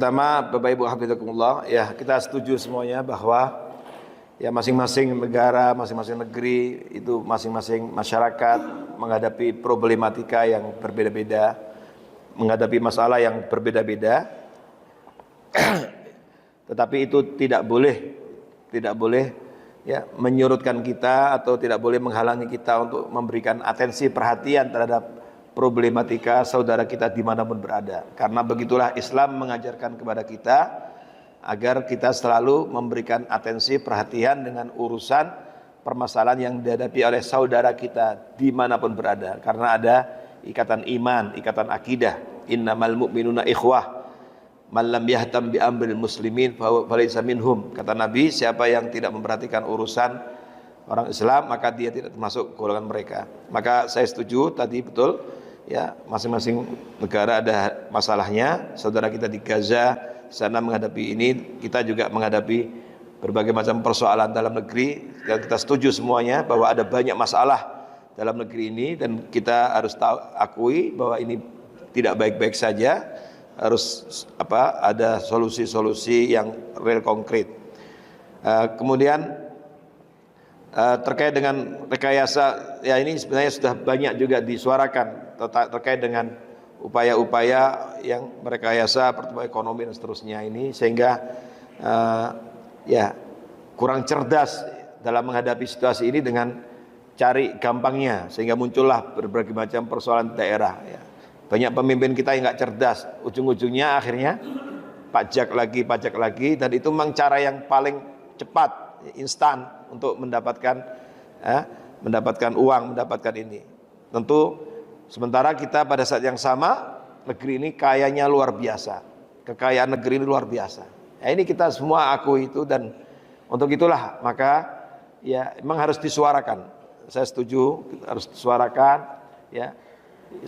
pertama, Bapak Ibu hafizakumullah, ya kita setuju semuanya bahwa ya masing-masing negara, masing-masing negeri itu masing-masing masyarakat menghadapi problematika yang berbeda-beda, menghadapi masalah yang berbeda-beda. Tetapi itu tidak boleh ya menyurutkan kita atau tidak boleh menghalangi kita untuk memberikan atensi perhatian terhadap problematika saudara kita dimanapun berada. Karena begitulah Islam mengajarkan kepada kita agar kita selalu memberikan atensi perhatian dengan urusan permasalahan yang dihadapi oleh saudara kita dimanapun berada. Karena ada ikatan iman, ikatan akidah. Innamal mu'minuna ikhwah. Man lam yahtam bi amril muslimin falaysa minhum. Kata Nabi, siapa yang tidak memperhatikan urusan orang Islam maka dia tidak termasuk golongan mereka. Maka saya setuju tadi betul ya, masing-masing negara ada masalahnya. Saudara kita di Gaza sana menghadapi ini, kita juga menghadapi berbagai macam persoalan dalam negeri, dan kita setuju semuanya bahwa ada banyak masalah dalam negeri ini dan kita harus akui bahwa ini tidak baik-baik saja. Harus ada solusi-solusi yang real konkret. Kemudian terkait dengan rekayasa, ya ini sebenarnya sudah banyak juga disuarakan terkait dengan upaya-upaya yang merekayasa pertumbuhan ekonomi dan seterusnya ini, sehingga ya kurang cerdas dalam menghadapi situasi ini dengan cari gampangnya, sehingga muncullah berbagai macam persoalan daerah ya. Banyak pemimpin kita yang nggak cerdas, ujung-ujungnya akhirnya pajak lagi, dan itu memang cara yang paling cepat, instan untuk mendapatkan uang, mendapatkan ini. Tentu sementara kita pada saat yang sama, negeri ini kayanya luar biasa, kekayaan negeri ini luar biasa. Ya, ini kita semua akui itu, dan untuk itulah maka ya memang harus disuarakan. Saya setuju harus disuarakan ya.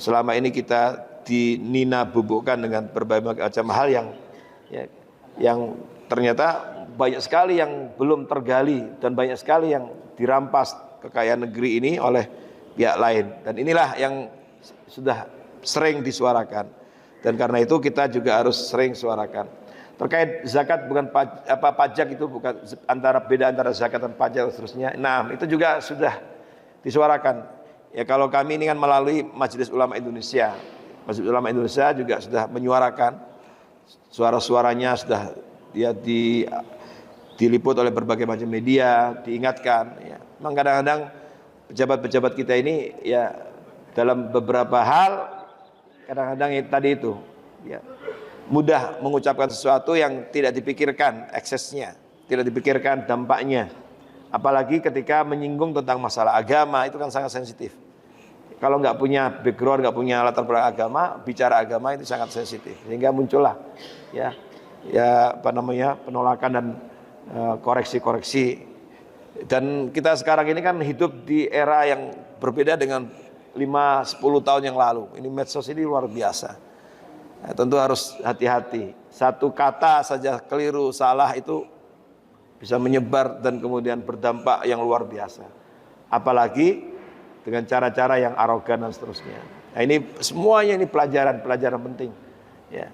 Selama ini kita dinina bubukkan dengan berbagai macam hal yang ternyata banyak sekali yang belum tergali, dan banyak sekali yang dirampas kekayaan negeri ini oleh pihak lain, dan inilah yang sudah sering disuarakan, dan karena itu kita juga harus sering suarakan. Terkait zakat, bukan pajak itu bukan beda antara zakat dan pajak dan seterusnya. Nah, itu juga sudah disuarakan. Ya, kalau kami ini kan melalui Majelis Ulama Indonesia. Majelis Ulama Indonesia juga sudah menyuarakan, suara-suaranya sudah ya diliput oleh berbagai macam media, diingatkan ya. Memang kadang-kadang pejabat-pejabat kita ini ya dalam beberapa hal kadang-kadang tadi itu ya mudah mengucapkan sesuatu yang tidak dipikirkan eksesnya, tidak dipikirkan dampaknya. Apalagi ketika menyinggung tentang masalah agama, itu kan sangat sensitif. Kalau nggak punya background, nggak punya latar belakang agama, bicara agama itu sangat sensitif, sehingga muncullah penolakan dan koreksi-koreksi. Dan kita sekarang ini kan hidup di era yang berbeda dengan 5-10 tahun yang lalu. Ini medsos ini luar biasa. Ya, tentu harus hati-hati. Satu kata saja keliru, salah itu bisa menyebar dan kemudian berdampak yang luar biasa. Apalagi dengan cara-cara yang arogan dan seterusnya. Nah, ini semuanya ini pelajaran penting. Ya.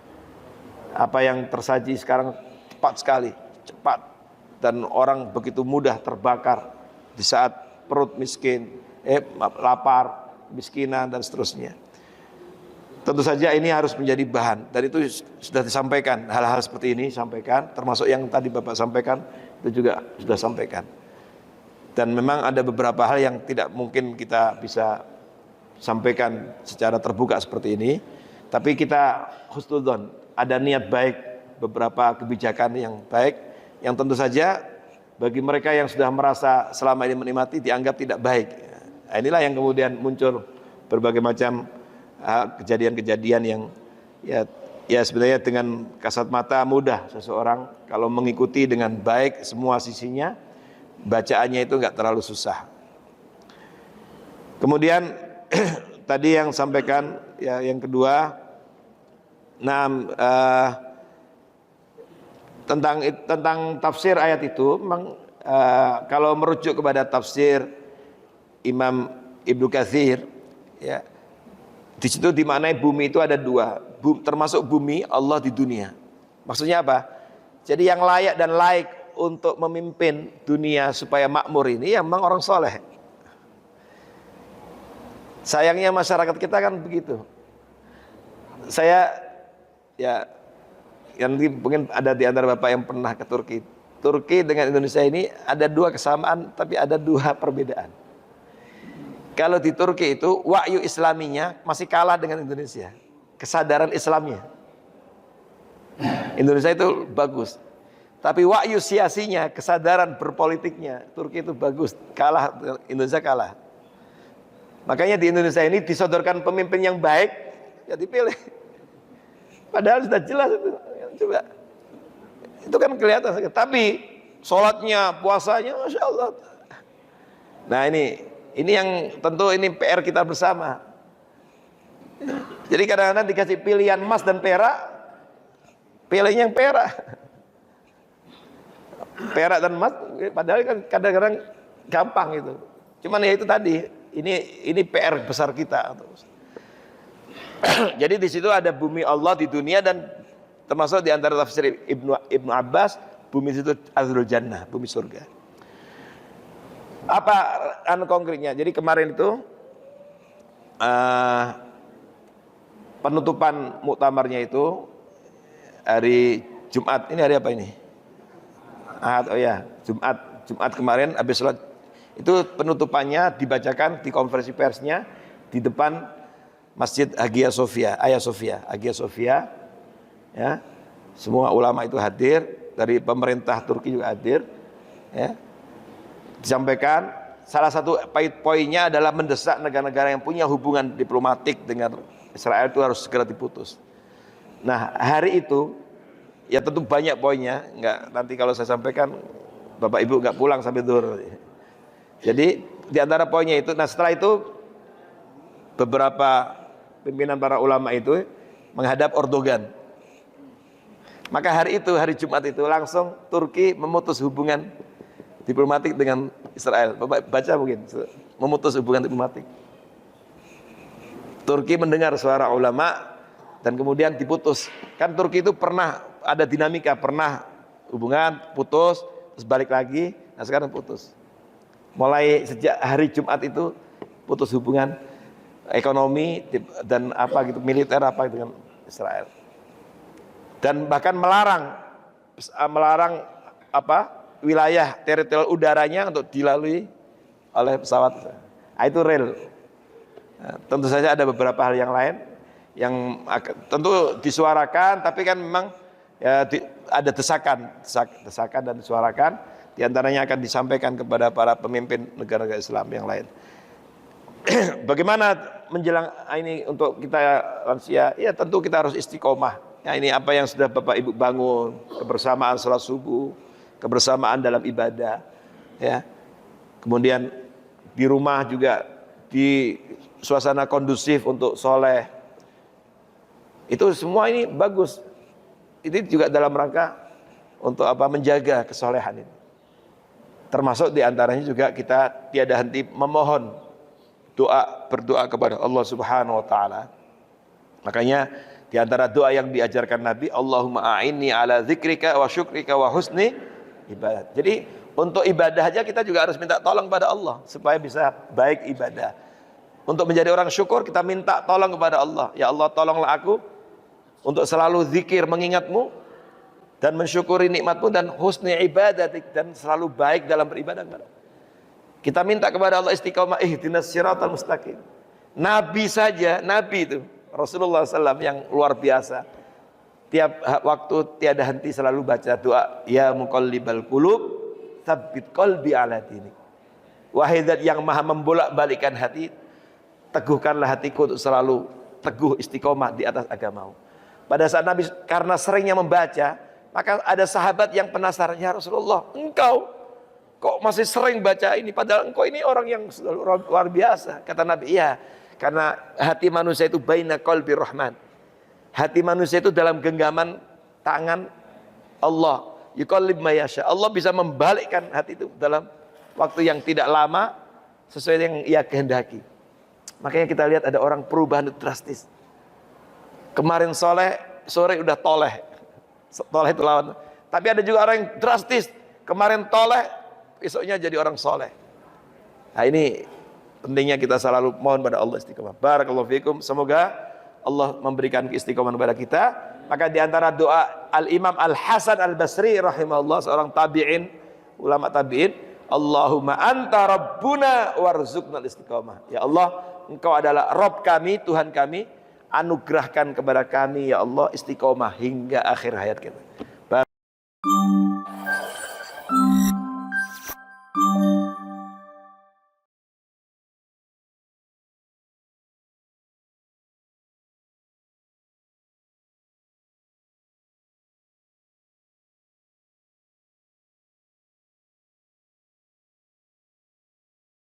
Apa yang tersaji sekarang cepat sekali, cepat, dan orang begitu mudah terbakar di saat perut miskin, lapar, miskinan dan seterusnya. Tentu saja ini harus menjadi bahan, dan itu sudah disampaikan, hal-hal seperti ini sampaikan, termasuk yang tadi Bapak sampaikan, itu juga sudah sampaikan. Dan memang ada beberapa hal yang tidak mungkin kita bisa sampaikan secara terbuka seperti ini, tapi kita husnudzon, ada niat baik, beberapa kebijakan yang baik, yang tentu saja bagi mereka yang sudah merasa selama ini menikmati dianggap tidak baik. Nah, inilah yang kemudian muncul berbagai macam kejadian-kejadian yang ya sebenarnya dengan kasat mata mudah seseorang kalau mengikuti dengan baik semua sisinya, bacaannya itu nggak terlalu susah. Kemudian tadi yang sampaikan ya yang kedua, tentang tafsir ayat itu memang kalau merujuk kepada tafsir Imam Ibnu Katsir ya, di situ dimaknai bumi itu ada dua, termasuk bumi Allah di dunia. Maksudnya apa? Jadi yang layak dan laik untuk memimpin dunia supaya makmur ini ya memang orang soleh. Sayangnya masyarakat kita kan begitu. Saya ya, yang mungkin ada di antara Bapak yang pernah ke Turki. Turki dengan Indonesia ini ada dua kesamaan, tapi ada dua perbedaan. Kalau di Turki itu wahyu Islaminya masih kalah dengan Indonesia. Kesadaran Islamnya. Indonesia itu bagus. Tapi wahyu siasinya, kesadaran berpolitiknya, Turki itu bagus. Kalah, Indonesia kalah. Makanya di Indonesia ini disodorkan pemimpin yang baik, ya dipilih. Padahal sudah jelas itu. Coba. Itu kan kelihatan. Tapi sholatnya, puasanya, Masya Allah. Nah ini yang tentu ini PR kita bersama. Jadi kadang-kadang dikasih pilihan emas dan perak, pilihnya yang perak. Perak dan emas, padahal kan kadang-kadang gampang itu. Cuman ya itu tadi, ini PR besar kita. Jadi di situ ada bumi Allah di dunia, dan termasuk di antara tafsir Ibnu Abbas, bumi itu Ardhul Jannah, bumi surga. Apa konkretnya? Jadi kemarin itu penutupan muktamarnya itu hari Jumat. Ini hari apa ini? Ahad, oh ya, Jumat kemarin habis sholat itu penutupannya dibacakan di konferensi persnya di depan Masjid Hagia Sophia, Hagia Sophia, ya. Semua ulama itu hadir, dari pemerintah Turki juga hadir, ya. Disampaikan salah satu poinnya adalah mendesak negara-negara yang punya hubungan diplomatik dengan Israel itu harus segera diputus. Nah, hari itu ya tentu banyak poinnya, nanti kalau saya sampaikan Bapak Ibu nggak pulang sampai zuhur. Jadi di antara poinnya itu, nah setelah itu beberapa pimpinan para ulama itu menghadap Erdogan. Maka hari itu, hari Jumat itu langsung Turki memutus hubungan diplomatik dengan Israel. Bapak baca mungkin, memutus hubungan diplomatik. Turki mendengar suara ulama dan kemudian diputus. Kan Turki itu pernah ada dinamika, pernah hubungan putus, terus balik lagi, nah sekarang putus. Mulai sejak hari Jumat itu putus hubungan ekonomi dan apa gitu, militer apa dengan Israel. Dan bahkan melarang apa wilayah teritorial udaranya untuk dilalui oleh pesawat. Nah, itu real. Nah, tentu saja ada beberapa hal yang lain yang tentu disuarakan, tapi kan memang ya, ada desakan dan disuarakan. Di antaranya akan disampaikan kepada para pemimpin negara-negara Islam yang lain. Bagaimana menjelang ini untuk kita lansia? Ya tentu kita harus istiqomah. Ya, ini apa yang sudah Bapak Ibu bangun, kebersamaan salat subuh, kebersamaan dalam ibadah, ya. Kemudian di rumah juga di suasana kondusif untuk soleh. Itu semua ini bagus. Ini juga dalam rangka untuk apa? Menjaga kesolehan ini. Termasuk diantaranya juga kita tiada henti memohon berdoa kepada Allah Subhanahu Wa Taala. Makanya diantara doa yang diajarkan Nabi, Allahumma a'inni ala zikrika wa syukrika wa husni ibadah. Jadi untuk ibadah aja kita juga harus minta tolong pada Allah supaya bisa baik ibadah. Untuk menjadi orang syukur kita minta tolong kepada Allah. Ya Allah, tolonglah aku untuk selalu zikir mengingatmu dan mensyukuri nikmatmu dan husni ibadatik, dan selalu baik dalam beribadah kepada. Kita minta kepada Allah istiqomah, ihdinas siratal mustaqim. Nabi saja, Nabi itu Rasulullah SAW yang luar biasa, tiap waktu tiada henti selalu baca doa, ya muqallibal qulub tsabbit qalbi ala dinik. Wahai zat yang maha membolak-balikkan hati, teguhkanlah hatiku untuk selalu teguh istiqomah di atas agamamu. Pada saat Nabi karena seringnya membaca, maka ada sahabat yang penasaran, ya Rasulullah, engkau kok masih sering baca ini, padahal engkau ini orang yang luar biasa. Kata Nabi, iya, karena hati manusia itu baina qalbi rahman. Hati manusia itu dalam genggaman tangan Allah. Yuqallib ma yasha. Allah bisa membalikkan hati itu dalam waktu yang tidak lama sesuai yang ia kehendaki. Makanya kita lihat ada orang perubahan drastis. Kemarin soleh, sore udah toleh. Toleh itu lawan. Tapi ada juga orang yang drastis, kemarin toleh, besoknya jadi orang soleh. Nah ini pentingnya kita selalu mohon pada Allah istiqomah. Barakallahu fikum. Semoga Allah memberikan keistiqomahan kepada kita. Maka di antara doa Al-Imam Al-Hasan Al-Basri rahimahullah, seorang tabi'in, ulama tabi'in, Allahumma anta rabbuna warzuqnal istiqomah. Ya Allah, Engkau adalah Rabb kami, Tuhan kami, anugerahkan kepada kami ya Allah istiqomah hingga akhir hayat kita.